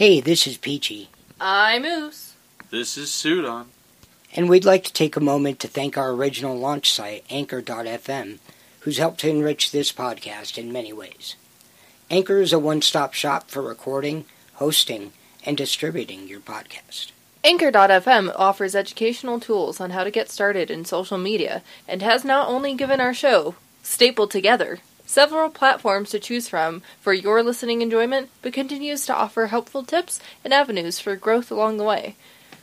Hey, this is Peachy. I'm Ooze. This is Sudon. And we'd like to take a moment to thank our original launch site, Anchor.fm, who's helped to enrich this podcast in many ways. Anchor is a one-stop shop for recording, hosting, and distributing your podcast. Anchor.fm offers educational tools on how to get started in social media and has not only given our show, stapled together, several platforms to choose from for your listening enjoyment, but continues to offer helpful tips and avenues for growth along the way.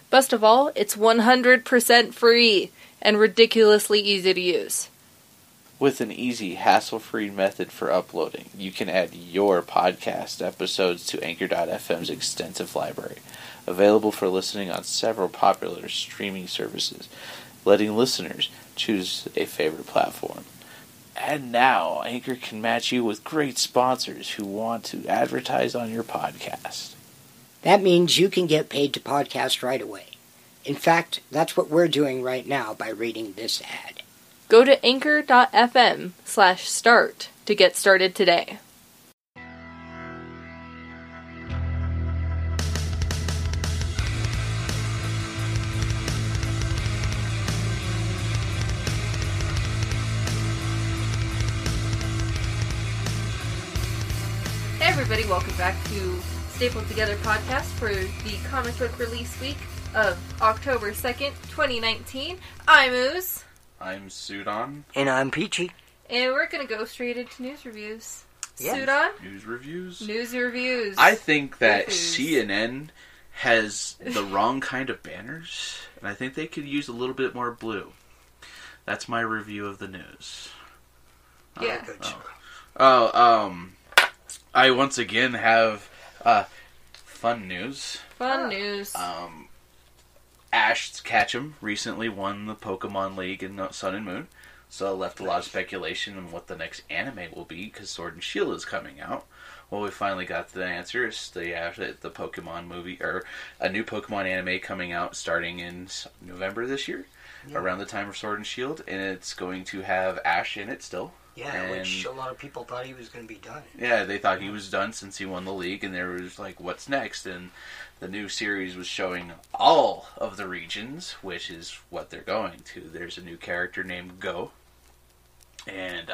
Best of all, it's 100% free and ridiculously easy to use. With an easy, hassle-free method for uploading, you can add your podcast episodes to Anchor.fm's extensive library, available for listening on several popular streaming services, letting listeners choose a favorite platform. And now, Anchor can match you with great sponsors who want to advertise on your podcast. That means you can get paid to podcast right away. In fact, that's what we're doing right now by reading this ad. Go to anchor.fm/start to get started today. Hey everybody, welcome back to Stapled Together podcast for the comic book release week of October 2nd, 2019. I'm Ooze. I'm Sudon. And I'm Peachy. And we're going to go straight into news reviews. Yeah. Sudon? News reviews? News reviews. I think that News. CNN has the wrong kind of banners, and I think they could use a little bit more blue. That's my review of the news. Yeah. I once again have fun news. Fun news. Ash Ketchum recently won the Pokemon League in Sun and Moon, so it left a lot of speculation on what the next anime will be, because Sword and Shield is coming out. Well, we finally got the answer. It's the Pokemon movie, or a new Pokemon anime coming out starting in November this year, around the time of Sword and Shield, and it's going to have Ash in it still. Yeah, which a lot of people thought he was going to be done. Yeah, they thought he was done since he won the league, and there was like, what's next? And the new series was showing all of the regions, which is what they're going to. There's a new character named Go, and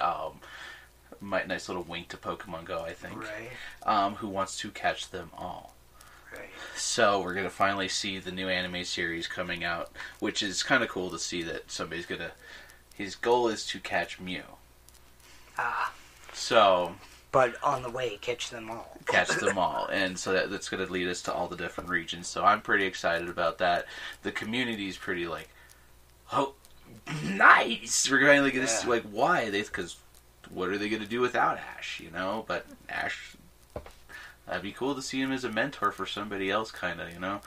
nice little wink to Pokemon Go, I think. Right. Who wants to catch them all. Right. So we're going to finally see the new anime series coming out, which is kind of cool to see that somebody's going to... His goal is to catch Mew. So... But on the way, catch them all. Catch them all. And so that's going to lead us to all the different regions. So I'm pretty excited about that. The community's pretty like, oh, nice! We're going to get this, like, why? Because what are they going to do without Ash, you know? But Ash, that'd be cool to see him as a mentor for somebody else, kind of, you know?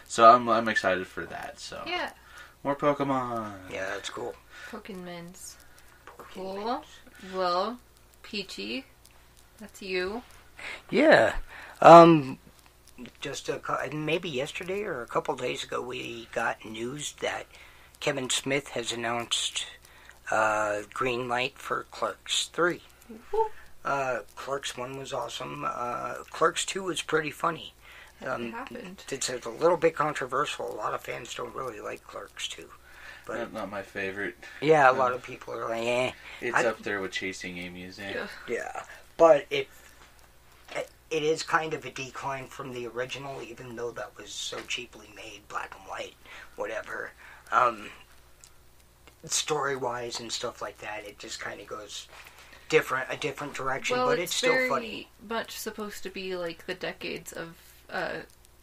So I'm excited for that, so. Yeah. More Pokemon. Yeah, that's cool. Pokemons. Cool. Well, Peachy, that's you. Yeah. Just maybe yesterday or a couple days ago, we got news that Kevin Smith has announced green light for Clerks 3. Clerks 1 was awesome. Clerks 2 was pretty funny. It happened. It's a little bit controversial. A lot of fans don't really like Clerks 2. But Not my favorite. Yeah, a lot of people are like, eh. It's up there with Chasing Amy's, Yeah, but it is kind of a decline from the original, even though that was so cheaply made, black and white, whatever. Story-wise and stuff like that, it just kind of goes a different direction, but it's still funny. Much supposed to be like the decades of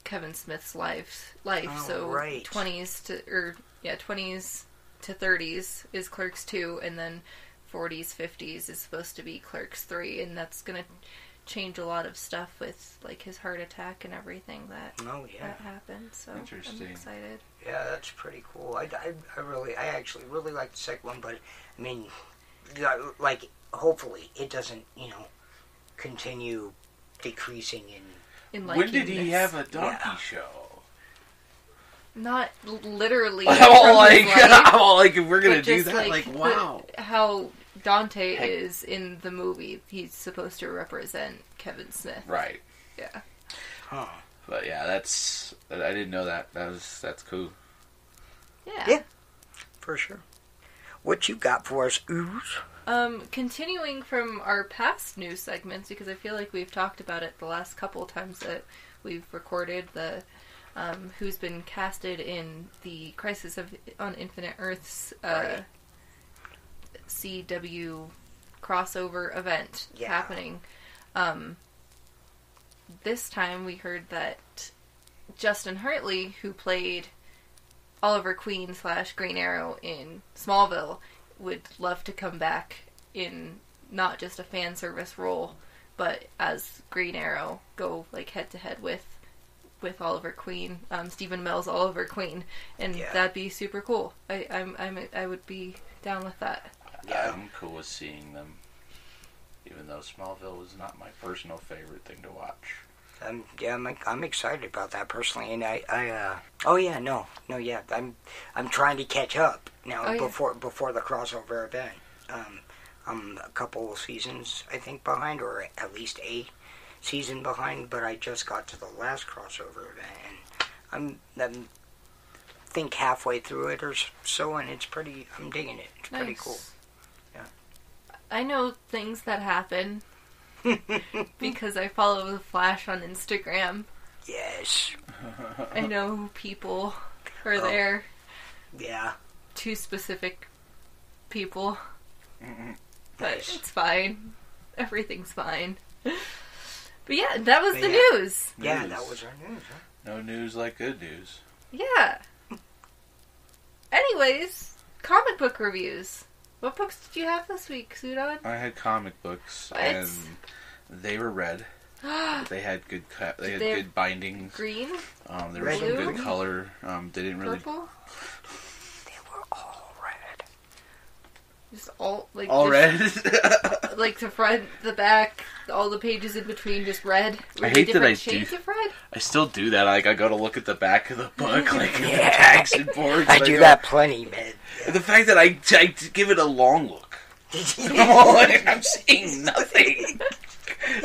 Kevin Smith's life. Oh, so right. 20s to 30s is Clerks 2, and then 40s, 50s is supposed to be Clerks 3, and that's going to change a lot of stuff with like his heart attack and everything that happened. So interesting. I'm excited. Yeah, that's pretty cool. I actually really like the second one, but I mean, like, hopefully it doesn't, continue decreasing in. When did he have a donkey show? Not literally. If we're gonna do that, wow. How Dante is in the movie, he's supposed to represent Kevin Smith. Right. Yeah. Huh. But yeah, I didn't know that. That's cool. Yeah. For sure. What you got for us, Ooze? Continuing from our past news segments, because I feel like we've talked about it the last couple of times that we've recorded, who's been casted in the Crisis on Infinite Earths CW crossover event happening. This time we heard that Justin Hartley, who played Oliver Queen / Green Arrow in Smallville, would love to come back in not just a fan service role, but as Green Arrow, go like head to head with Oliver Queen, Stephen Amell's Oliver Queen, and that'd be super cool. I would be down with that. Yeah, I'm cool with seeing them, even though Smallville was not my personal favorite thing to watch. I'm excited about that personally, and I'm trying to catch up now before the crossover event. I'm a couple of seasons, I think, behind, or at least a season behind, but I just got to the last crossover event, and I'm think halfway through it or so, and I'm digging it. It's pretty cool. Yeah. I know things that happen because I follow The Flash on Instagram. Yes. I know who people are there. Yeah. 2 specific people. But Nice. it's fine. Everything's fine. But yeah, that was the news. Yeah, that was our news, huh? No news like good news. Yeah. Anyways, comic book reviews. What books did you have this week, Sudon? I had comic books, What? and they were red. They had good They had good bindings. Green? There was some Blue? good color. They didn't really. Purple? They were all red. Just all like All red. like the front, the back, all the pages in between, just red. Were I they hate that I different shades do. of red? I still do that. Like, I go to look at the back of the book, like the tags and boards. I and do go, that plenty, man. The fact that I give it a long look. I'm seeing nothing.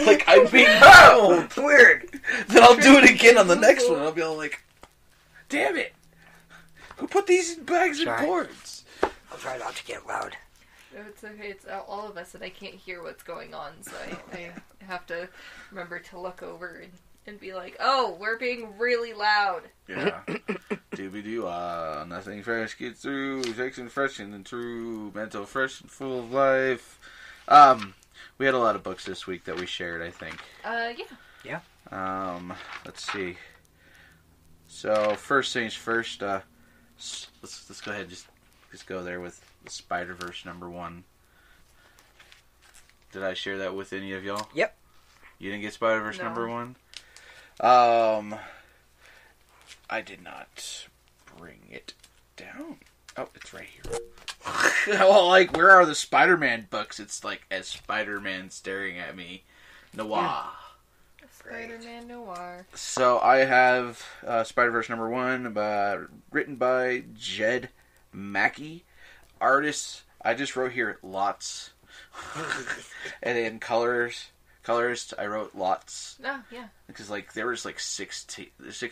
Like, I'm being told. Weird. Then I'll do it again on the next one. I'll be all like, damn it. Who put these in bags and boards? I'll try not to get loud. No, it's okay. It's all of us, and I can't hear what's going on, so I have to remember to look over and be like, oh, we're being really loud. Yeah. Doobie-doo, nothing fresh gets through, takes and fresh and true, mental fresh and full of life. We had a lot of books this week that we shared, I think. Yeah. Let's see. So, first things first, let's go ahead and just go there with the Spider-Verse #1. Did I share that with any of y'all? Yep. You didn't get Spider-Verse No. #1? I did not bring it down. Oh, it's right here. Well, like, where are the Spider-Man books? It's like, as Spider-Man staring at me. Noir. Spider-Man Noir. So, I have Spider-Verse #1, written by Jed Mackey. Artists, I just wrote here, lots. And then colorist, I wrote lots. Oh, yeah. Because, like, there was, like, 6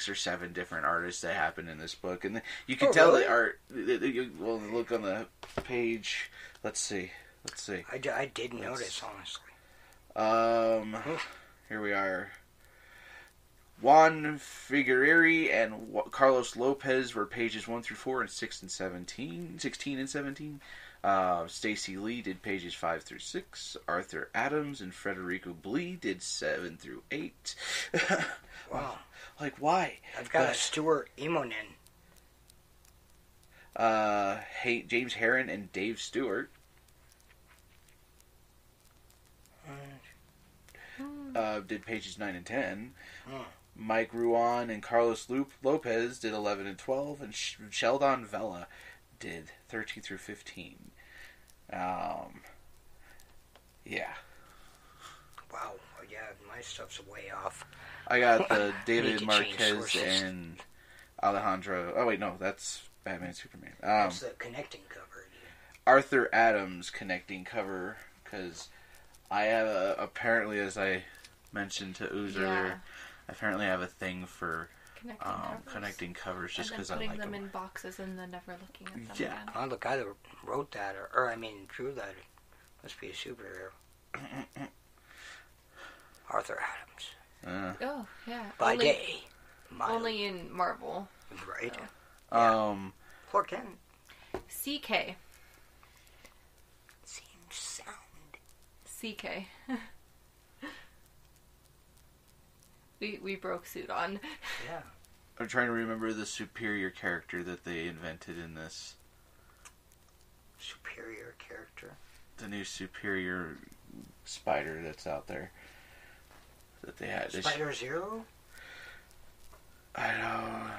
or 7 different artists that happened in this book. And you can tell really? the art. Well, look on the page. Let's see. I did notice, honestly. Here we are. Juan Figueroa and Carlos Lopez were pages 1 through 4 and 16 and 17. Stacey Lee did pages 5 through 6. Arthur Adams and Federico Blee did 7 through 8. Wow. Like, why? I've got a Stuart Emonen. James Herron and Dave Stewart. Did pages 9 and 10. Mike Ruan and Carlos Lopez did 11 and 12. And Sheldon Vela did 13 through 15. Yeah. Wow. Yeah, my stuff's way off. I got the Need David to change Marquez sources. and Alejandro. Oh, wait, no, that's Batman and Superman. What's the connecting cover? Arthur Adams connecting cover, because I have apparently, as I mentioned to Ooze earlier, apparently I have a thing for connecting covers just because I putting like them them. in boxes and then never looking at them Yeah. again. Oh, the guy that wrote that, drew that, must be a superhero. Arthur Adams. Oh, yeah. By day. Only in Marvel. Right. Yeah. Clark Kent. CK. Seems sound. CK. we broke Sudon. Yeah. I'm trying to remember the superior character that they invented in this. Superior character? The new superior spider that's out there. That they had. Spider-Zero? I don't.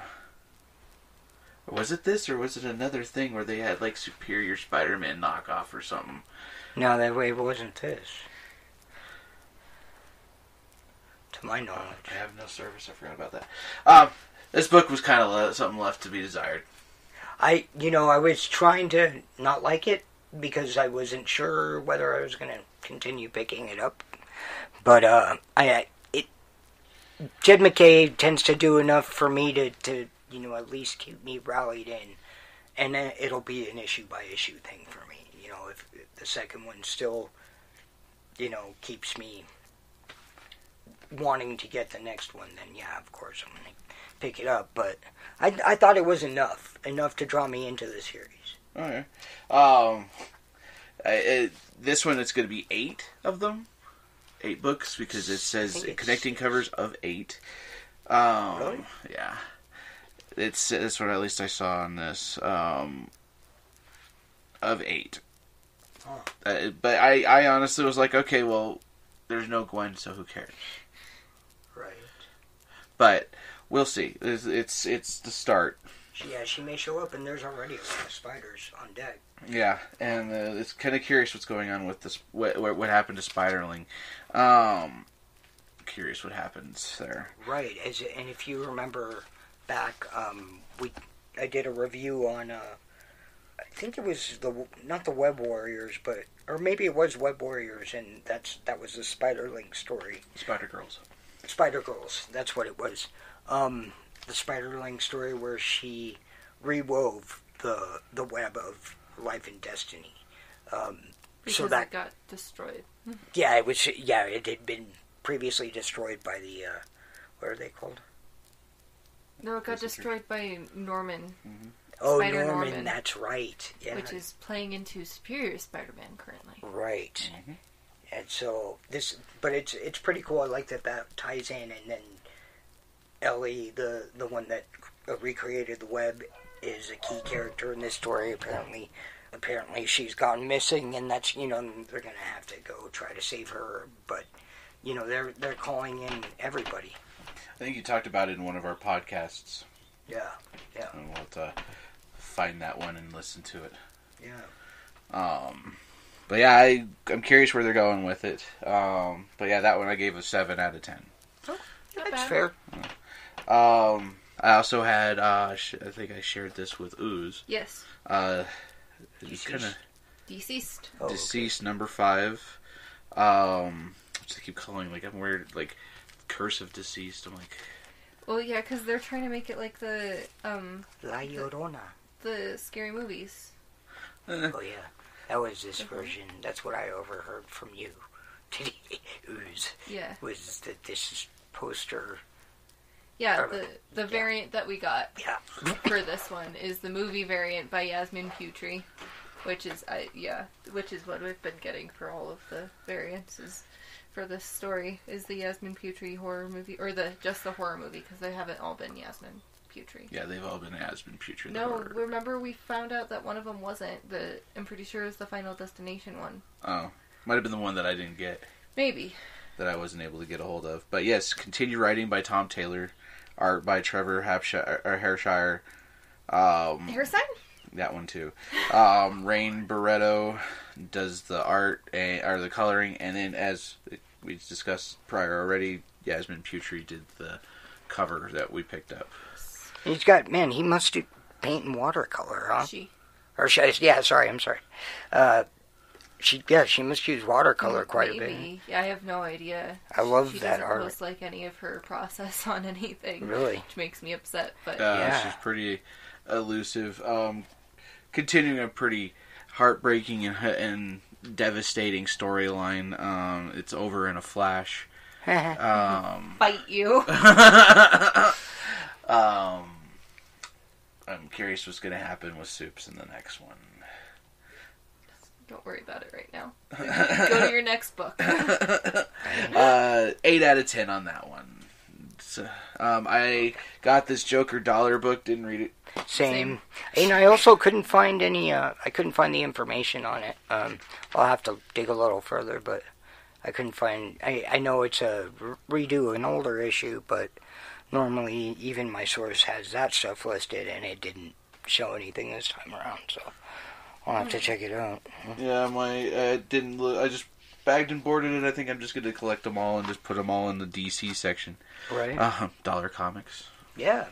Was it this, or was it another thing where they had, like, Superior Spider-Man knockoff or something? No, that way it wasn't this. To my knowledge. I have no service, I forgot about that. This book was kind of something left to be desired. I was trying to not like it because I wasn't sure whether I was going to continue picking it up. But, Jed McKay tends to do enough for me to at least keep me rallied in. And then it'll be an issue-by-issue thing for me. If the second one still, keeps me wanting to get the next one, then yeah, of course I'm going to pick it up. But I thought it was enough to draw me into the series. Okay. This one, it's going to be 8 of them. 8 books, because it says connecting covers of 8. Really? Yeah. That's what at least I saw on this. Of 8. Oh. But I honestly was like, okay, well, there's no Gwen, so who cares? Right. But we'll see. It's the start. She may show up, and there's already a lot of spiders on deck. Yeah, and it's kind of curious what's going on with this. What happened to Spiderling? Curious what happens there. Right, and if you remember back, I did a review on. I think it was not the Web Warriors, or maybe it was Web Warriors, and that was the Spiderling story. Spider Girls. Spider Girls, that's what it was. The Spiderling story where she rewove the web of life and destiny. Because it got destroyed. Yeah, it was. Yeah, it had been previously destroyed by the. What are they called? No, it got destroyed by Norman. Mm-hmm. Oh, Spider Norman, that's right. Yeah. Which is playing into Superior Spider-Man currently. Right. Mm-hmm. And so but it's pretty cool. I like that ties in, and then Ellie, the one that recreated the web, is a key character in this story. Apparently she's gone missing, and that's they're gonna have to go try to save her. But they're calling in everybody. I think you talked about it in one of our podcasts. Yeah. And we'll have to find that one and listen to it. Yeah. But yeah, I'm curious where they're going with it. But yeah, that one I gave a 7 out of 10. Oh, That's bad. fair. I also had, I think I shared this with Ooze. Yes. DCeased. DCeased. Oh, DCeased number 5. Which I keep calling, I'm weird, Curse of Deceased. I'm like... Well, yeah, because they're trying to make it like the, La Llorona. the scary movies. Oh, yeah. That was this version. That's what I overheard from you today, Ooze. Yeah. Was that this poster... Yeah, the variant that we got Yeah. for this one is the movie variant by Yasmin Peachy, which is what we've been getting for all of the variants for this story is the Yasmin Peachy horror movie, or just the horror movie, because they haven't all been Yasmin Peachy. Yeah, they've all been Yasmin Peachy. No, remember we found out that one of them wasn't. I'm pretty sure it was the Final Destination one. Oh, might have been the one that I didn't get. Maybe. That I wasn't able to get a hold of. But yes, continue writing by Tom Taylor. Art by Trevor Hairshire. Hairsign? That one too. Rain Barretto does the art or the coloring, and then as we discussed prior already, Yasmin Peachy did the cover that we picked up. He's got, he must do paint and watercolor, huh? She. Or, yeah, sorry, I'm sorry. She must use watercolor quite a bit. Yeah, I have no idea. I love she that art. She doesn't post like any of her process on anything. Really? Which makes me upset, but... She's pretty elusive. Continuing a pretty heartbreaking and devastating storyline. It's over in a flash. Fight you. I'm curious what's going to happen with Soups in the next one. Don't worry about it right now. Go to your next book. 8 out of 10 on that one. So, I got this Joker dollar book, didn't read it. Same. And I also couldn't find any, I couldn't find the information on it. I'll have to dig a little further, but I couldn't find, I know it's a redo of an older issue, but normally even my source has that stuff listed, and it didn't show anything this time around, so I'll have to check it out. Yeah, didn't look, I just bagged and boarded it. I think I'm just going to collect them all and just put them all in the DC section. Right. Dollar Comics. Yeah,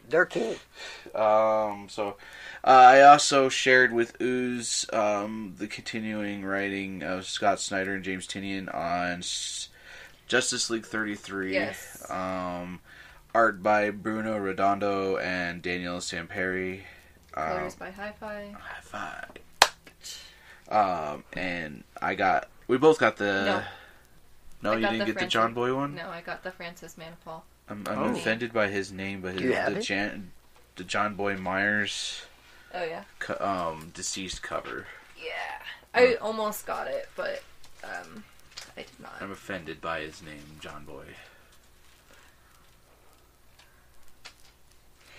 they're cool. So I also shared with Ooze the continuing writing of Scott Snyder and James Tynion on Justice League 33. Yes. Art by Bruno Redondo and Daniel Samperi. Colors by Hi-Fi. And we both got the... No, you didn't get the John Boy one? No, I got the Francis Manapul. I'm offended by his name, but the John Boy Myers DCeased cover. Yeah. I almost got it, but I did not. I'm offended by his name, John Boy.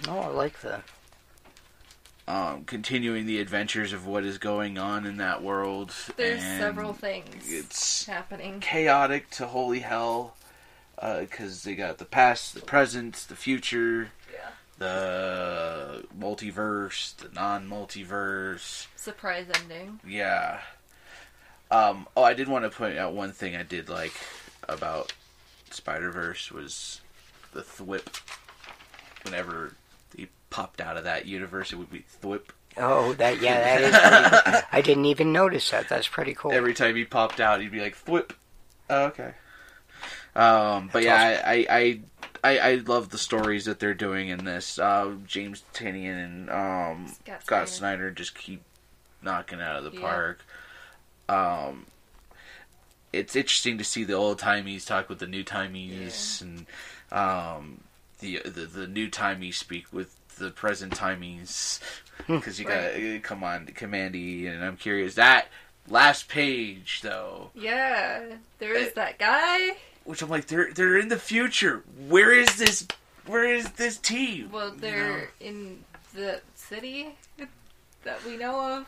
Oh, I like that. Continuing the adventures of what is going on in that world. There's several things it's happening. Chaotic to holy hell, because they got the past, the present, the future, the multiverse, the non-multiverse. Surprise ending. Yeah. I did want to point out one thing I did like about Spider-Verse was the thwip. Whenever he popped out of that universe, it would be thwip. Oh, that is pretty, I didn't even notice that. That's pretty cool. Every time he popped out, he'd be like, thwip. Oh, okay. But yeah, awesome. I love the stories that they're doing in this. James Tynion and Scott Snyder just keep knocking out of the park. It's interesting to see the old timies talk with the new timies, and the new timies speak with the present timies, because you gotta come on, Commandy, and I'm curious that last page though. Yeah, there is that guy. Which I'm like, they're in the future. Where is this team? Well, they're in the city that we know of.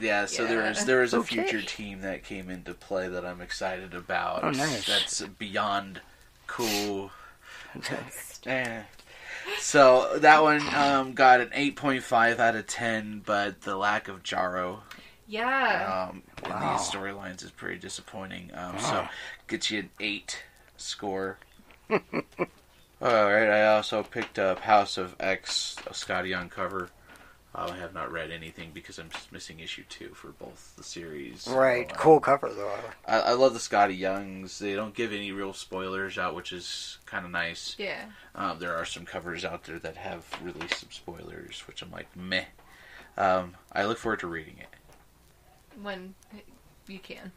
Yeah, so there was a future team that came into play that I'm excited about. Oh, nice. That's beyond cool. So that one got an 8.5 out of 10, but the lack of Jarro in these storylines is pretty disappointing. So gets you an 8 score. Alright, I also picked up House of X, a Scotty Young cover. I have not read anything because I'm just missing issue 2 for both the series. Right, cool cover though. I love the Scotty Youngs. They don't give any real spoilers out, which is kind of nice. Yeah. There are some covers out there that have released some spoilers, which I'm like, meh. I look forward to reading it. When you can.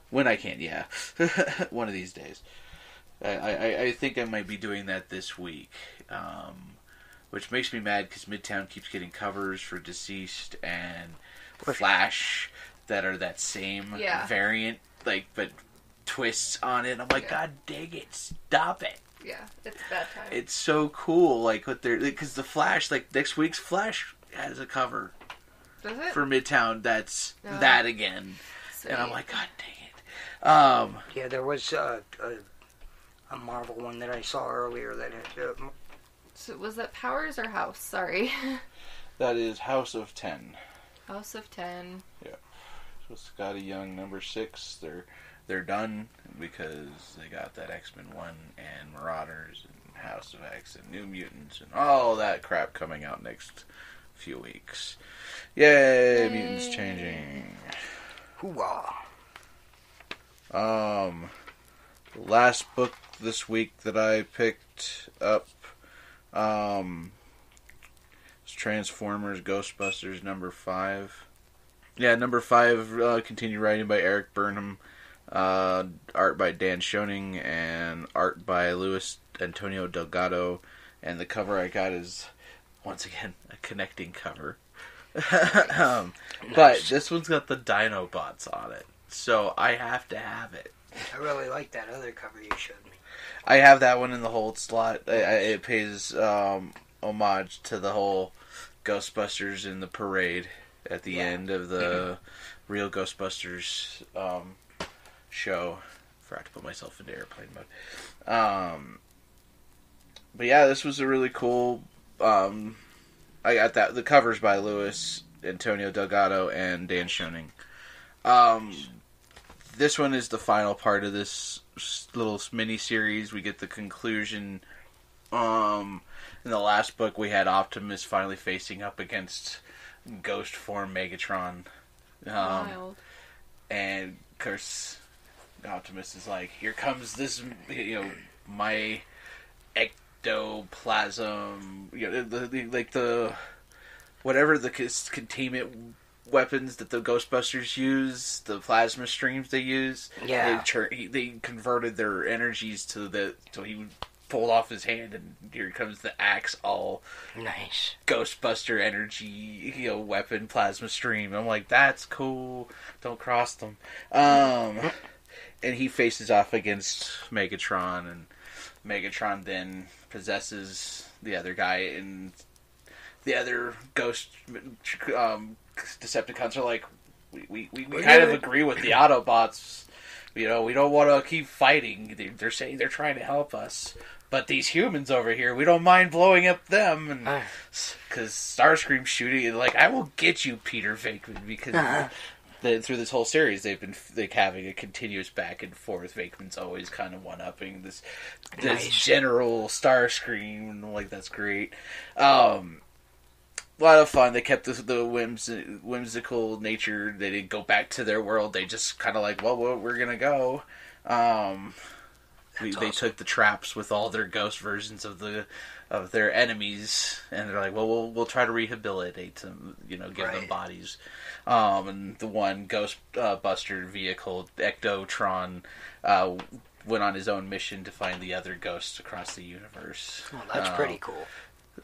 When I can, yeah. One of these days. I think I might be doing that this week. Which makes me mad because Midtown keeps getting covers for DCeased and Flash that are that same variant, but twists on it. I'm like, God dang it, stop it. Yeah, it's bad time. It's so cool, what they're, because the Flash, next week's Flash has a cover. Does it? For Midtown that's that again. Sweet. And I'm like, God dang it. Yeah, there was a Marvel one that I saw earlier that had... So was that Powers or House? Sorry. That is House of 10. House of 10. Yeah. So Scotty Young number 6. They're done because they got that X-Men 1 and Marauders and House of X and New Mutants and all that crap coming out next few weeks. Yay! Mutants changing. Hoorah! Last book this week that I picked up was Transformers Ghostbusters number 5. Yeah, number 5 continued writing by Eric Burnham, art by Dan Schoening, and art by Luis Antonio Delgado. And the cover I got is, once again, a connecting cover. Nice. But this one's got the Dinobots on it, so I have to have it. I really like that other cover you showed me. I have that one in the hold slot. It pays homage to the whole Ghostbusters in the parade at the end of the real Ghostbusters show. Forgot to put myself into airplane mode. But yeah, this was a really cool. I got that. The cover's by Luis Antonio Delgado and Dan Schoening. This one is the final part of this little mini series. We get the conclusion. In the last book, we had Optimus finally facing up against ghost form Megatron. Wild. And of course, Optimus is like, "Here comes this, my ectoplasm, the whatever the containment weapons that the Ghostbusters use, the plasma streams they use. Yeah, they converted their energies so he would pull off his hand, and here comes the axe, all nice Ghostbuster energy, weapon plasma stream. I'm like, that's cool. Don't cross them. And he faces off against Megatron, and Megatron then possesses the other guy, and the other ghost Decepticons are like, we kind of agree with the Autobots. We don't want to keep fighting. They're saying they're trying to help us, but these humans over here, we don't mind blowing up them. And because Starscream's shooting, and like, I will get you, Peter Venkman, because through this whole series, they've been having a continuous back and forth. Venkman's always kind of one-upping this general Starscream, and like, that's great. A lot of fun. They kept the whimsical nature. They didn't go back to their world. They just kind of like, well, we're gonna go. They took the traps with all their ghost versions of their enemies, and they're like, well, we'll try to rehabilitate them. Give them bodies. And the one Ghostbuster vehicle, Ectotron, went on his own mission to find the other ghosts across the universe. Well, that's pretty cool.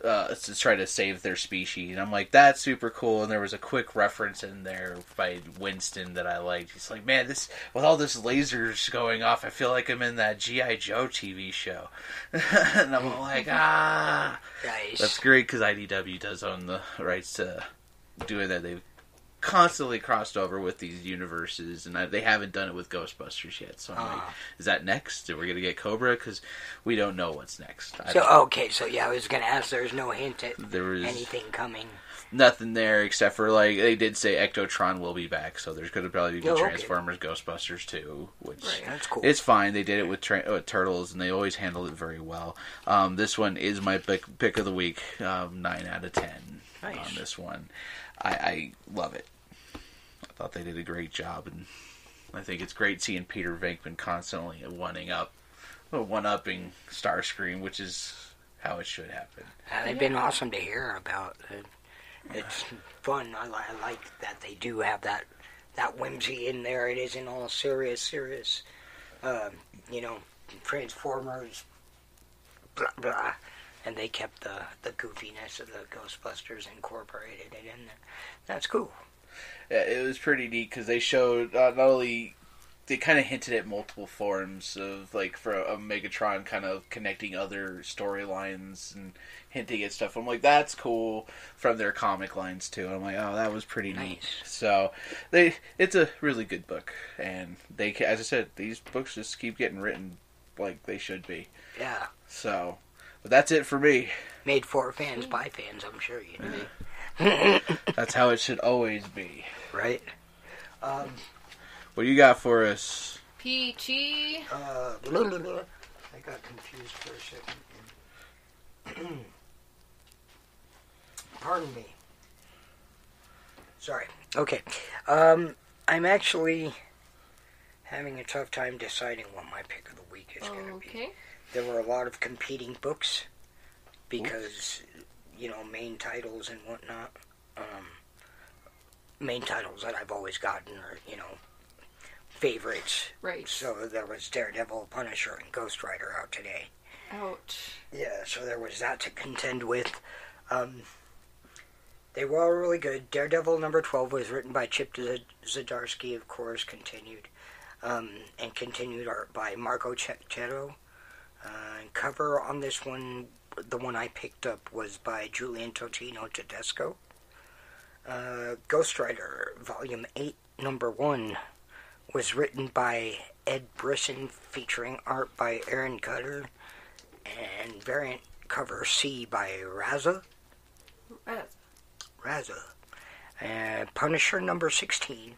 To try to save their species. And I'm like, that's super cool. And there was a quick reference in there by Winston that I liked. He's like, man, with all this lasers going off, I feel like I'm in that G.I. Joe TV show. And I'm like, nice. That's great, because IDW does own the rights to doing that. They've constantly crossed over with these universes, and they haven't done it with Ghostbusters yet. So I'm like, is that next? Are we going to get Cobra? Because we don't know what's next. I was going to ask, there's no hint at anything coming. Nothing there, except for, like, they did say Ectotron will be back, so there's going to probably be Transformers Ghostbusters too, which that's cool. It's fine. They did it with Turtles, and they always handled it very well. This one is my pick of the week, 9 out of 10 on this one. I love it. I thought they did a great job, and I think it's great seeing Peter Venkman constantly one-upping Starscream, which is how it should happen. They've been awesome to hear about. It's fun. I like that they do have that whimsy in there. It isn't all serious. Transformers, blah blah. And they kept the goofiness of the Ghostbusters, incorporated it in there. That's cool. Yeah, it was pretty neat, because they showed, not only, they kind of hinted at multiple forms of, like, for a Megatron kind of connecting other storylines and hinting at stuff. I'm like, that's cool, from their comic lines, too. And I'm like, oh, that was pretty neat. So, it's a really good book. And they, as I said, these books just keep getting written like they should be. Yeah. So... But that's it for me. Made for fans by fans, I'm sure you know. That's how it should always be. Right? What do you got for us? Peachy. I got confused for a second. Pardon me. Sorry. Okay. I'm actually having a tough time deciding what my pick of the week is going to be. There were a lot of competing books because, main titles and whatnot. Main titles that I've always gotten are, favorites. Right. So there was Daredevil, Punisher, and Ghost Rider out today. Ouch. Yeah, so there was that to contend with. They were all really good. Daredevil number 12 was written by Chip Zdarsky, of course, continued. And continued art by Marco Checchetto. Cover on this one, the one I picked up, was by Julian Totino Tedesco. Ghost Rider, Volume 8, Number 1, was written by Ed Brisson, featuring art by Aaron Cutter, and variant cover C by Raza. Punisher, Number 16,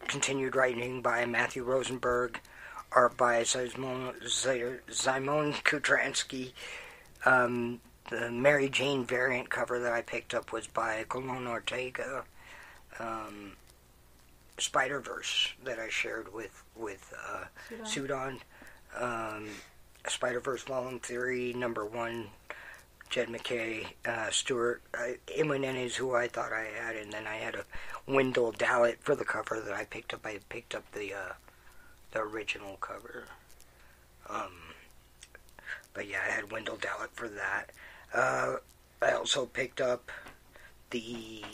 continued writing by Matthew Rosenberg, art by Szymon Kutransky. The Mary Jane variant cover that I picked up was by Colon Ortega. Spider-Verse that I shared with Sudon. Spider-Verse Volume 3, Number 1, Jed McKay, Stuart Immonen is who I thought I had, and then I had a Wendell Dallet for the cover that I picked up. I picked up the original cover. But yeah, I had Wendell Dallet for that. I also picked up the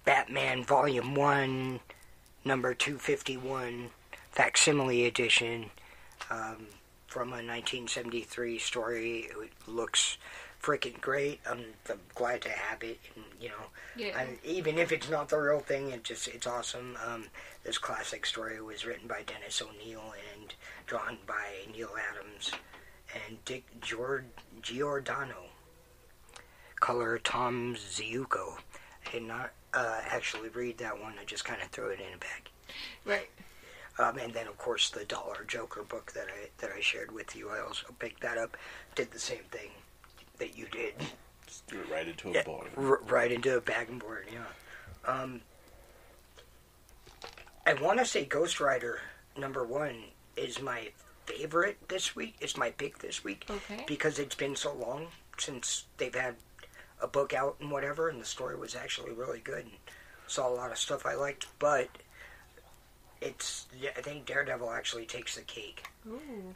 Batman Volume 1, Number 251, Facsimile Edition, from a 1973 story. It looks freaking great. I'm glad to have it, and, even if it's not the real thing, it's awesome. This classic story was written by Dennis O'Neil and drawn by Neil Adams and Dick Giordano. Color Tom Ziuko. I did not actually read that one. I just kind of threw it in a bag. Right. And then, of course, the Dollar Joker book that I shared with you. I also picked that up. Did the same thing that you did. Threw it right into a board. Right into a bag and board, yeah. I want to say Ghost Rider number 1 is my favorite this week. It's my pick this week. Okay. Because it's been so long since they've had a book out and whatever, and the story was actually really good. And saw a lot of stuff I liked, but I think Daredevil actually takes the cake. Ooh.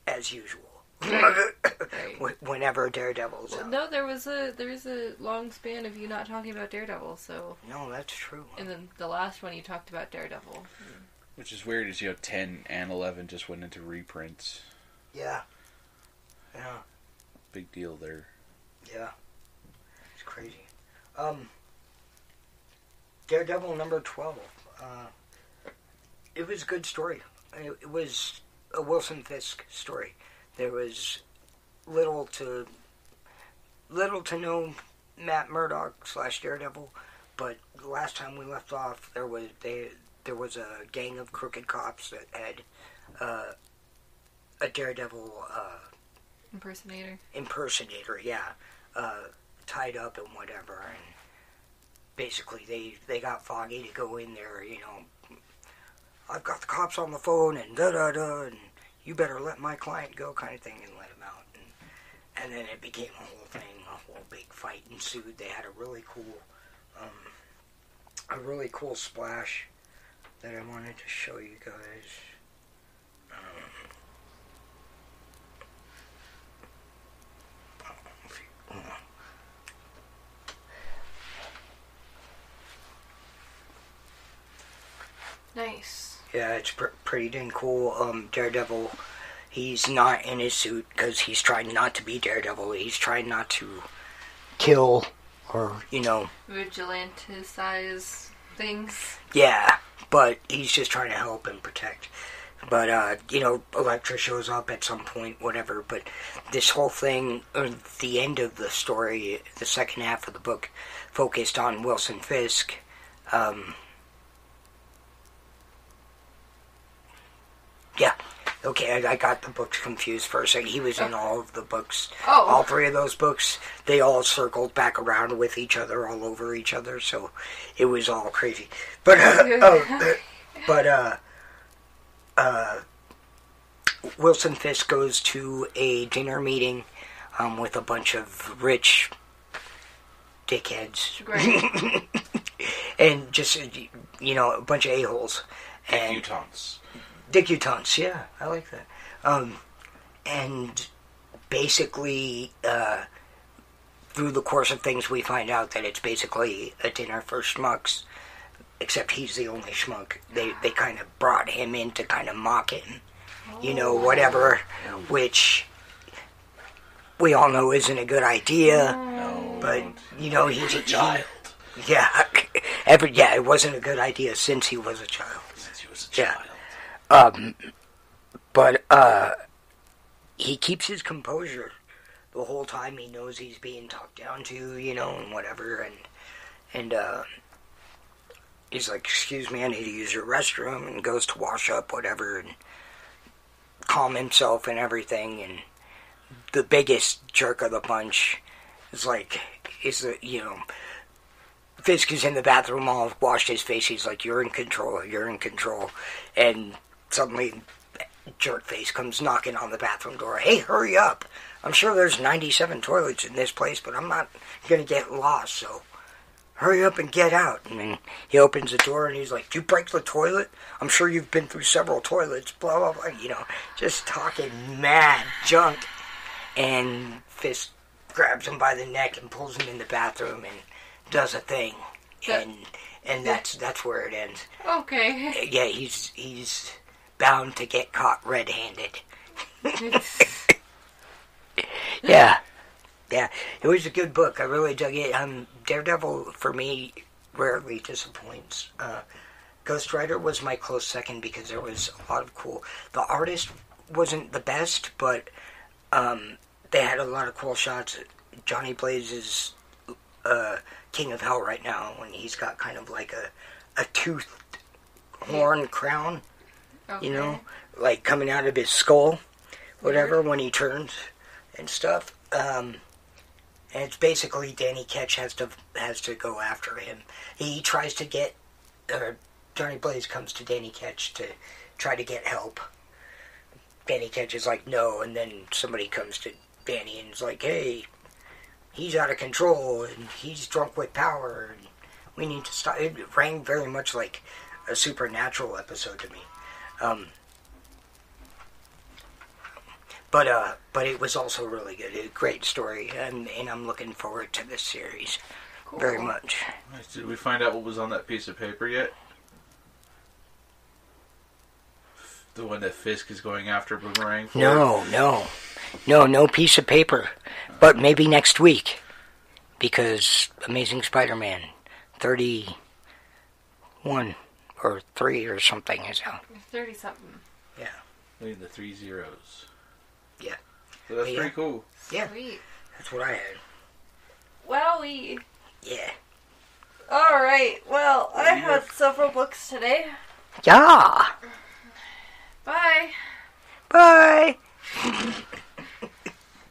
As usual. Right. Whenever Daredevil's out. No, there was a long span of you not talking about Daredevil, so... No, that's true. And then the last one you talked about Daredevil. Which is weird, is 10 and 11 just went into reprints. Yeah. Yeah. Big deal there. Yeah. It's crazy. Daredevil number 12. It was a good story. It was a Wilson Fisk story. There was little to no Matt Murdock / Daredevil, but the last time we left off, there was a gang of crooked cops that had a Daredevil impersonator, yeah, tied up and whatever, and basically they got Foggy to go in there, I've got the cops on the phone and da-da-da, and you better let my client go kind of thing, and let him out. And then it became a whole thing, a whole big fight ensued. They had a really cool splash that I wanted to show you guys. Nice. Yeah, it's pretty dang cool. Daredevil, he's not in his suit because he's trying not to be Daredevil. He's trying not to kill or, vigilante-size things. Yeah, but he's just trying to help and protect. But, Elektra shows up at some point, whatever. But this whole thing, the end of the story, the second half of the book, focused on Wilson Fisk. Okay, I got the books confused for a second. He was in all of the books. Oh. All three of those books, they all circled back around with each other, all over each other, so it was all crazy. But, Wilson Fisk goes to a dinner meeting with a bunch of rich dickheads. Great. And just, a bunch of a-holes. Debutantes. Debutantes, yeah, I like that. And basically, through the course of things, we find out that it's basically a dinner for schmucks, except he's the only schmuck. They kind of brought him in to kind of mock him, whatever, which we all know isn't a good idea. No. But, he's a child. It wasn't a good idea since he was a child. Since he was a child. But he keeps his composure the whole time. He knows he's being talked down to, and whatever, and he's like, excuse me, I need to use your restroom, and goes to wash up, whatever, and calm himself and everything, and the biggest jerk of the bunch is Fisk is in the bathroom, all washed his face. He's like, you're in control. And suddenly, Jerkface comes knocking on the bathroom door. Hey, hurry up. I'm sure there's 97 toilets in this place, but I'm not going to get lost, so hurry up and get out. And then he opens the door, and he's like, do you break the toilet? I'm sure you've been through several toilets, blah, blah, blah. Just talking mad junk. And Fisk grabs him by the neck and pulls him in the bathroom and does a thing, and that's where it ends. Okay. Yeah, he's bound to get caught red-handed. Yeah, it was a good book. I really dug it. Daredevil, for me, rarely disappoints. Ghost Rider was my close second because there was a lot of cool... The artist wasn't the best, but they had a lot of cool shots. Johnny Blaze is King of Hell right now, and he's got kind of like a toothed horn crown, like coming out of his skull, whatever, when he turns and stuff. And it's basically Danny Ketch has to go after him. He tries to get, Johnny Blaze comes to Danny Ketch to try to get help. Danny Ketch is like, no, and then somebody comes to Danny and is like, hey, he's out of control, and he's drunk with power, and we need to stop. It rang very much like a Supernatural episode to me. But it was also really good. A great story, and I'm looking forward to this series very much. Did we find out what was on that piece of paper yet? The one that Fisk is going after Boomerang for? No piece of paper. But maybe next week. Because Amazing Spider-Man 31 or 3 or something is out. 30-something. Yeah. I mean the 3 zeros. Yeah. So that's pretty cool. Yeah. Sweet. That's what I had. Wowie. Yeah. Alright, well, I had several books today. Yeah. Bye. Bye.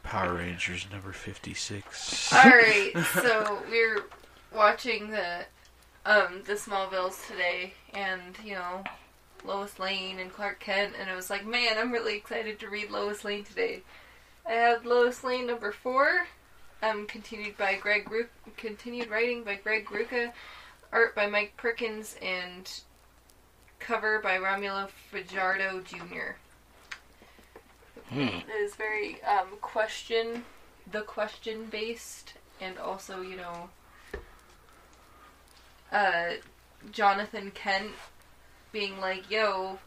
Power Rangers number 56. Alright, so we're watching the Smallvilles today, and, Lois Lane and Clark Kent, and I was like, man, I'm really excited to read Lois Lane today. I have Lois Lane number 4, continued writing by Greg Rucka, art by Mike Perkins, and cover by Romulo Fajardo Jr. It is very question based, and also Jonathan Kent being like, yo,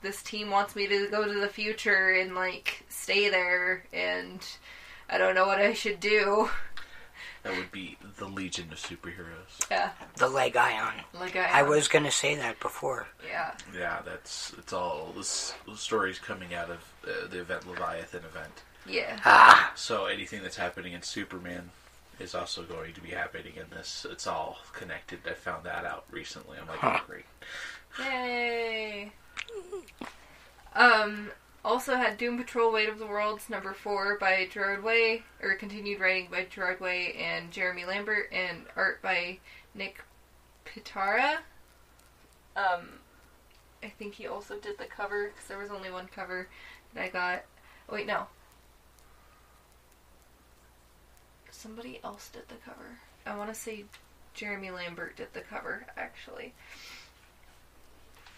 this team wants me to go to the future and stay there, and I don't know what I should do. That would be the Legion of Superheroes. Yeah. The Leg Ion. I was going to say that before. Yeah. Yeah, it's all the stories coming out of the event Leviathan event. Yeah. Ah. So anything that's happening in Superman is also going to be happening in this. It's all connected. I found that out recently. I'm like, oh, great. Yay. Also had Doom Patrol Weight of the Worlds #4 by Gerard Way, or continued writing by Gerard Way and Jeremy Lambert, and art by Nick Pitara. I think he also did the cover, because there was only one cover that I got. Oh, wait, no. Somebody else did the cover. I want to say Jeremy Lambert did the cover, actually.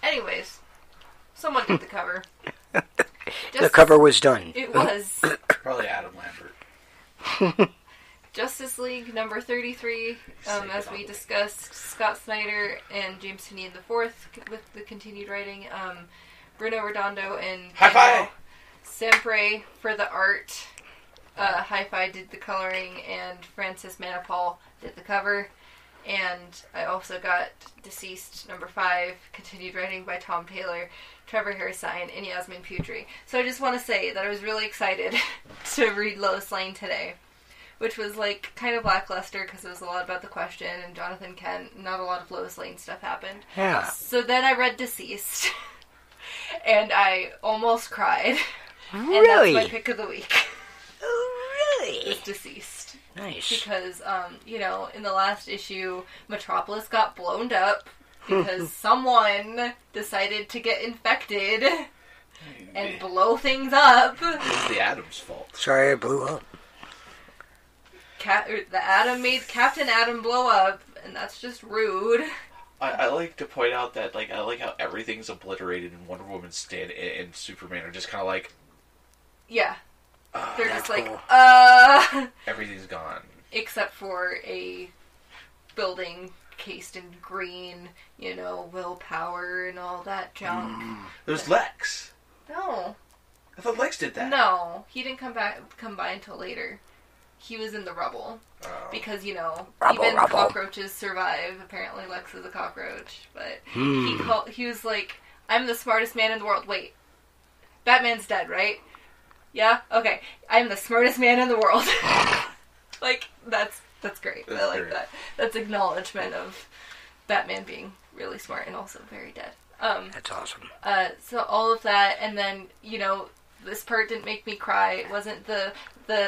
Anyways, someone did the cover. The cover was done. It was. Probably Adam Lambert. Justice League number 33, as we discussed, Scott Snyder and James Tynion IV with the continued writing, Bruno Redondo and Hi-Fi! Sampre for the art, Hi-Fi did the coloring, and Francis Manapul did the cover, and I also got DCeased number 5, continued writing by Tom Taylor, Trevor Harrisine, and Yasmin Putri. So I just want to say that I was really excited to read Lois Lane today, which was, like, kind of lackluster because it was a lot about the Question and Jonathan Kent. Not a lot of Lois Lane stuff happened. Yeah. So then I read DCeased, and I almost cried. Really? And that's my pick of the week. Oh, really? Is DCeased. Nice. Because, in the last issue, Metropolis got blown up because someone decided to get infected and blow things up. It's the Atom's fault. Sorry I blew up. The Atom made Captain Atom blow up, and that's just rude. I like to point out that, like, I like how everything's obliterated and Wonder Woman and Superman are just kind of like... Yeah. They're just like, cool. Everything's gone. Except for a building cased in green, willpower and all that junk. There's Lex. No. I thought Lex did that. No. He didn't come by until later. He was in the rubble. Oh. Because, Rubble. cockroaches survive. Apparently Lex is a cockroach. But he was like, I'm the smartest man in the world. Wait. Batman's dead, right? Yeah? Okay. I'm the smartest man in the world. Like, that's great. I like great. that. That's acknowledgement of Batman being really smart and also very dead. That's awesome. So all of that, and then, this part didn't make me cry. It wasn't the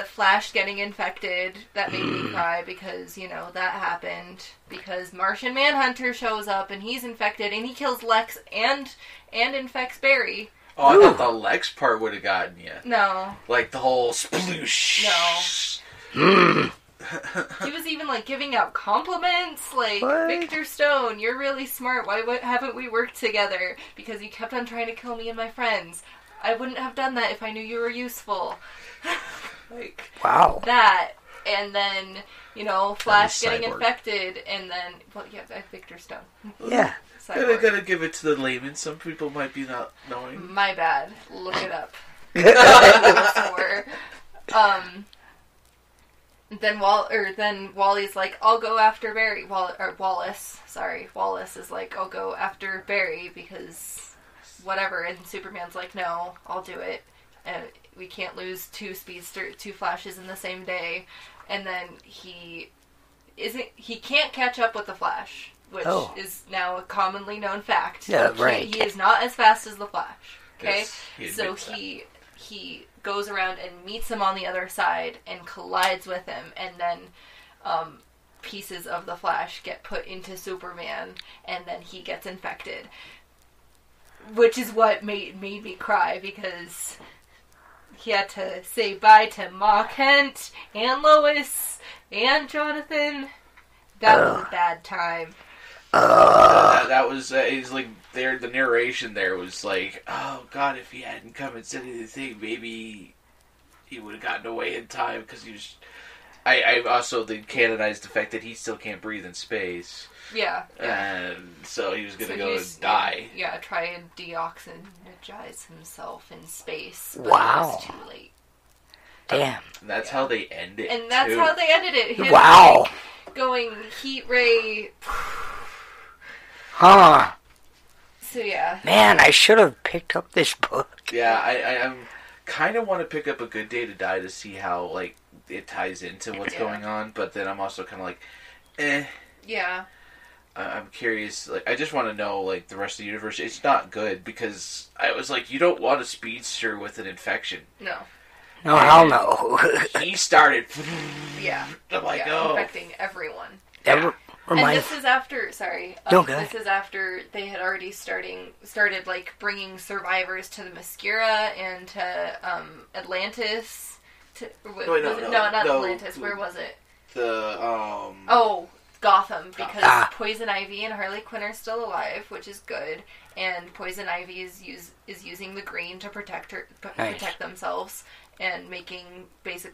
Flash getting infected that made me cry because, that happened. Because Martian Manhunter shows up and he's infected and he kills Lex and infects Barry. Oh, I thought the Lex part would have gotten you. No. Like the whole sploosh. No. He was even, giving out compliments, What? Victor Stone, you're really smart, why haven't we worked together? Because you kept on trying to kill me and my friends. I wouldn't have done that if I knew you were useful. Wow. That, and then, Flash getting Cyborg. infected, and then, Victor Stone. Yeah. Gotta give it to the layman. Some people might be not knowing. My bad. Look it up. Then Wally's like, I'll go after Barry. Wallace is like, I'll go after Barry because whatever. And Superman's like, no, I'll do it. And we can't lose two Flashes in the same day. And then he can't catch up with the Flash, which is now a commonly known fact. Yeah, right. He is not as fast as the Flash. Okay, Yes, so he goes around and meets him on the other side and collides with him, and then pieces of the Flash get put into Superman, and then he gets infected. Which is what made me cry, because he had to say bye to Ma Kent, and Lois, and Jonathan. That was a bad time. That was, he's like, there. The narration there was like, oh god, if he hadn't come and said anything, maybe he would have gotten away in time, because he was... I also canonized the fact that he still can't breathe in space. Yeah. And so he was going to go and die. Yeah, try and deoxygenise himself in space. But Wow. it was too late. Damn. And that's how they end it. And that's too. how they ended it. Him, Wow. going heat ray. Huh. So yeah. Man, I should have picked up this book. Yeah, I kind of want to pick up A Good Day to Die to see how, it ties into what's going on, but then I'm also kind of like, eh. Yeah. I'm curious. Like, I just want to know, like, the rest of the universe. It's not good because I was like, you don't want a speedster with an infection. No. No, hell no. He started. Yeah. I'm like, yeah, oh. infecting everyone. That and this is after, sorry. No, go ahead. This is after they had already started, like, bringing survivors to the Mascara and to, Atlantis. Not Atlantis. Where was it? Oh, Gotham, because Poison Ivy and Harley Quinn are still alive, which is good, and Poison Ivy is using the green to protect themselves, and making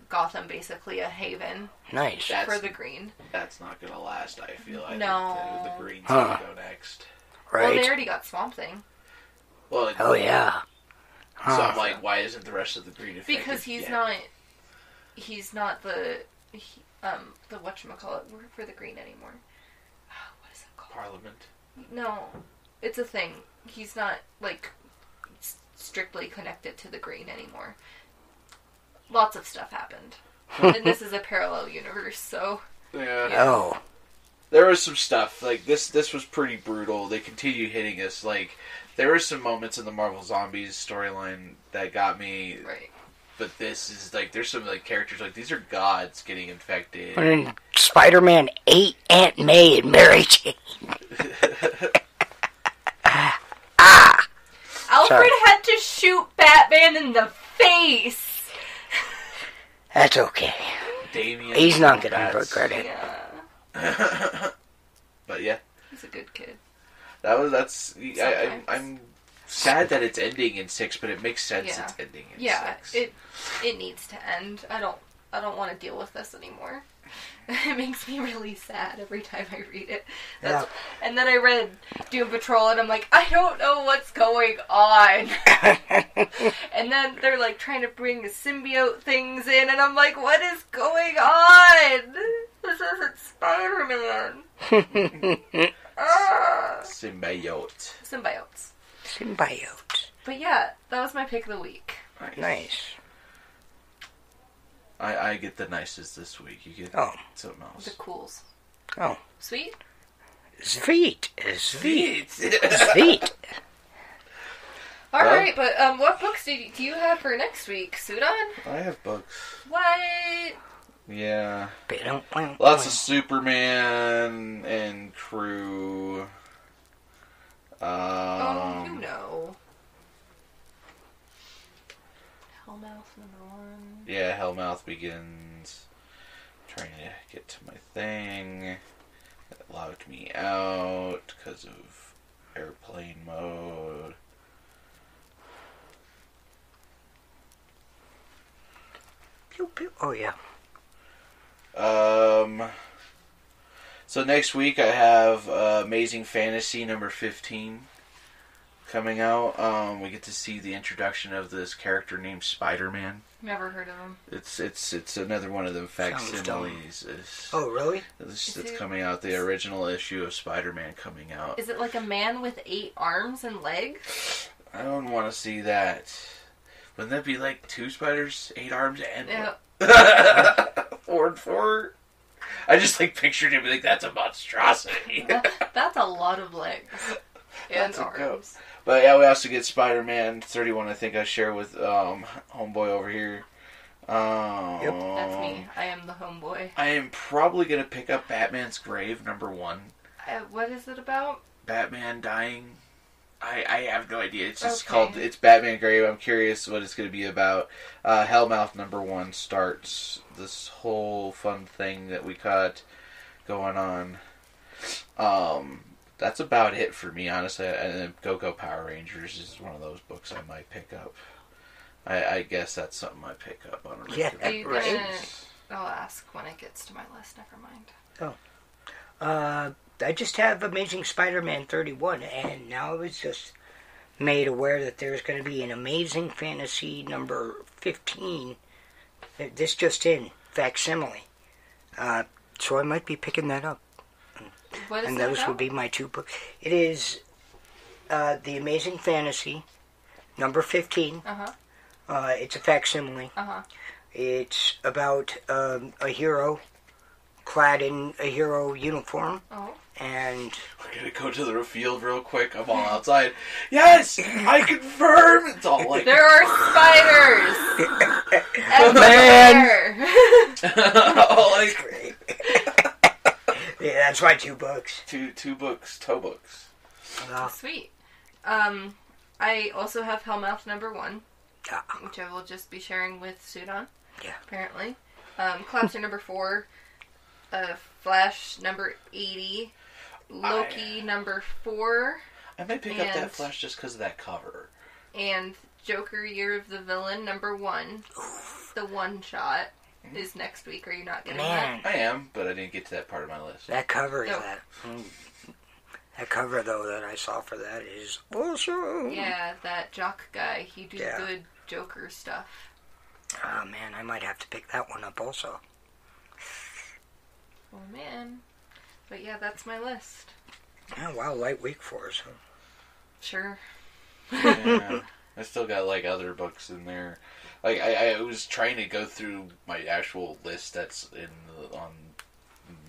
Gotham basically a haven. Nice. For the green. That's not gonna last. I feel. I no. think the green's gonna go next. Right. Well, they already got Swamp Thing. Well, oh yeah. So I'm like, why isn't the rest of the green affected? Because he's not the whatchamacallit for the green anymore. What is it called? Parliament? No. It's a thing. He's not, like, strictly connected to the green anymore. Lots of stuff happened. And this is a parallel universe, so... Yeah. Oh. There was some stuff. Like, this was pretty brutal. They continue hitting us. Like, there were some moments in the Marvel Zombies storyline that got me... Right. But this is, like, there's some, like, characters, like, these are gods getting infected. When Spider-Man ate Aunt May and Mary Jane. Alfred had to shoot Batman in the face! That's okay. Damien. He's not gonna regret it. Yeah. But, yeah. He's a good kid. I'm sad that it's ending in 6, but it makes sense it's ending in 6. It needs to end. I don't want to deal with this anymore. It makes me really sad every time I read it. And then I read Doom Patrol and I'm like, I don't know what's going on. And then they're like trying to bring the symbiote things in and I'm like, what is going on? This isn't Spider-Man. Symbiotes. But yeah, that was my pick of the week. Nice. I get the nices this week. You get something else. The cools. Oh. Sweet? Sweet. Alright, but what books do you have for next week, Sudon? I have books. What? Yeah. Lots of Superman and crew. Oh, you know. Hellmouth #1. Yeah, Hellmouth begins. Trying to get to my thing. It logged me out because of airplane mode. Pew, pew. Oh, yeah. So next week I have Amazing Fantasy number 15 coming out. We get to see the introduction of this character named Spider-Man. Never heard of him. It's another one of the facsimiles. Oh, really? It's coming out. The original issue of Spider-Man coming out. Is it like a man with 8 arms and legs? I don't want to see that. Wouldn't that be like 2 spiders, 8 arms, and 4 and 4? I just like pictured him like that's a monstrosity. That's a lot of legs and arms. But yeah, we also get Spider-Man 31. I think I share with homeboy over here. Yep, that's me. I am the homeboy. I am probably gonna pick up Batman's Grave #1. What is it about? Batman dying. I have no idea. It's just called. It's Batman Grave. I'm curious what it's going to be about. Hellmouth #1 starts this whole fun thing that we got going on. That's about it for me, honestly. And then Go-Go Power Rangers is one of those books I might pick up. I guess that's something I pick up on a regular basis. I'll ask when it gets to my list. Never mind. I just have Amazing Spider-Man 31, and now I was just made aware that there's going to be an Amazing Fantasy number 15. This just in, facsimile. So I might be picking that up. What is and that those about? would be my 2 books. It is the Amazing Fantasy number 15. It's a facsimile. It's about a hero clad in a hero uniform. Oh. And we're gonna go to the field real quick. I'm all outside. Yes, I confirm. It's all like there are spiders. Man. Oh, like yeah, that's my 2 books. Two books, toe books. Sweet. I also have Hellmouth #1, which I will just be sharing with Sudon. Yeah. Apparently. Collapser #4. Flash #80. Loki #4. I might pick up that Flash just because of that cover. And Joker Year of the Villain #1. The one shot is next week. Are you not getting that? I am, but I didn't get to that part of my list. That cover is that cover though that I saw for that is awesome. Yeah, that Jock guy. He do good Joker stuff. Oh man, I might have to pick that one up also. Oh man. But yeah, that's my list. Oh wow, light week for us. Huh? Sure. Yeah, I still got like other books in there. Like I was trying to go through my actual list that's on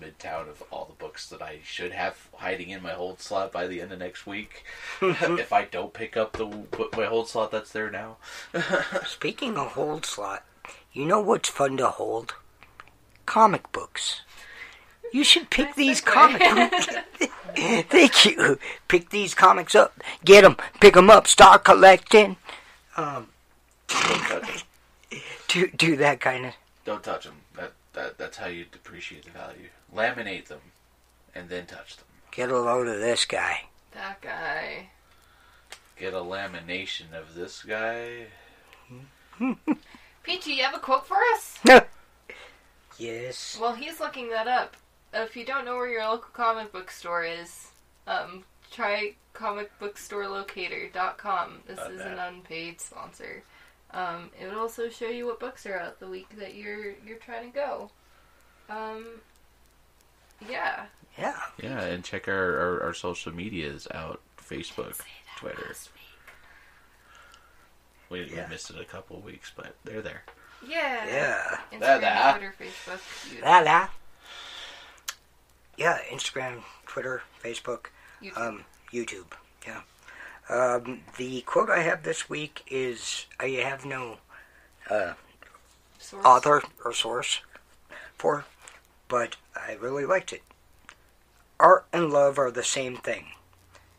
Midtown of all the books that I should have hiding in my hold slot by the end of next week. If I don't pick up my hold slot that's there now. Speaking of hold slot, you know what's fun to hold? Comic books. You should pick these comic books. Thank you. Pick these comics up. Get them. Pick them up. Start collecting. Don't touch them. Do that kind of... Don't touch them. That's how you depreciate the value. Laminate them, and then touch them. Get a load of this guy. That guy. Get a lamination of this guy. Peachy, you have a quote for us? Yes. Well, he's looking that up. If you don't know where your local comic book store is, try comicbookstorelocator.com. This is an unpaid sponsor. It would also show you what books are out the week that you're trying to go. Yeah. Yeah. Yeah, and check our social medias out. Facebook, Twitter. We missed it a couple of weeks, but they're there. Yeah. Yeah. Instagram, Twitter, Facebook, YouTube. Yeah, Instagram, Twitter, Facebook, YouTube. Yeah. The quote I have this week is, I have no author or source for, but I really liked it. Art and love are the same thing.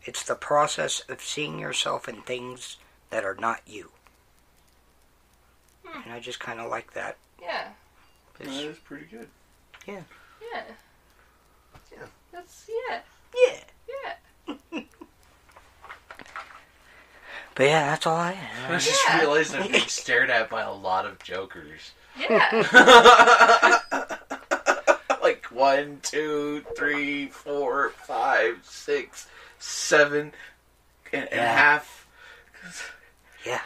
It's the process of seeing yourself in things that are not you. And I just kind of like that. Yeah. That is pretty good. Yeah. Yeah. Yeah. That's, Yeah. Yeah. But yeah, that's all I have. I just realized I'm being stared at by a lot of Jokers. Yeah. Like 1, 2, 3, 4, 5, 6, 7 and a half. Yeah.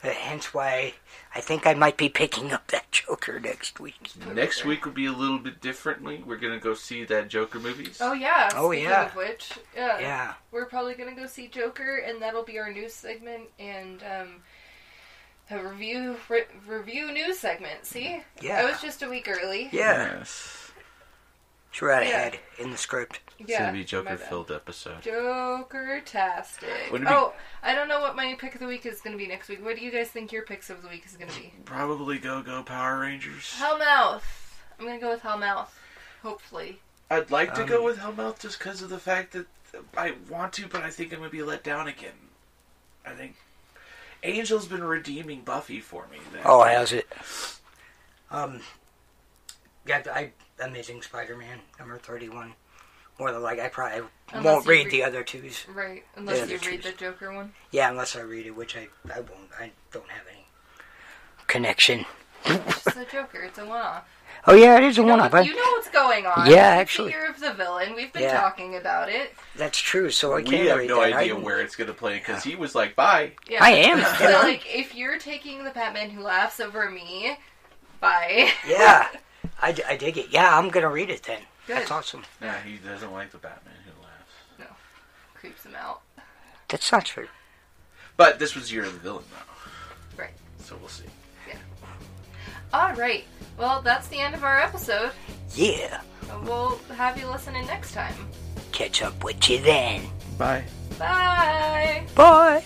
Hence why I think I might be picking up that Joker next week. Next week will be a little bit differently. We're going to go see that Joker movies. Oh, yeah. Speaking of which, yeah. We're probably going to go see Joker, and that'll be our news segment, and a review news segment. See? Yeah. I was just a week early. Yeah. Yes. It's right ahead in the script. It's going to be a Joker-filled episode. Joker-tastic. Oh, I don't know what my pick of the week is going to be next week. What do you guys think your picks of the week is going to be? Probably Go Power Rangers. Hellmouth. I'm going to go with Hellmouth. Hopefully. I'd like to go with Hellmouth just because of the fact that I want to, but I think I'm going to be let down again. I think Angel's been redeeming Buffy for me. Oh, has it? Amazing Spider-Man, number 31. More than I probably won't read the other twos. Right, unless you read the Joker one. Yeah, unless I read it, which I won't. I don't have any connection. It's a Joker, it's a one-off. Oh yeah, it is a one-off. You know what's going on. Yeah, actually. It's the Year of the Villain. We've been talking about it. That's true, so I can't read that. We have no idea where it's going to play, because he was like, bye. Yeah. I am. So, if you're taking the Batman Who Laughs over me, bye. Yeah. I dig it. Yeah, I'm going to read it then. Good. That's awesome. Yeah, he doesn't like the Batman Who Laughs. No. Creeps him out. That's not true. But this was Year of the Villain, though. Right. So we'll see. Yeah. Alright. Well, that's the end of our episode. Yeah. We'll have you listening next time. Catch up with you then. Bye. Bye! Bye.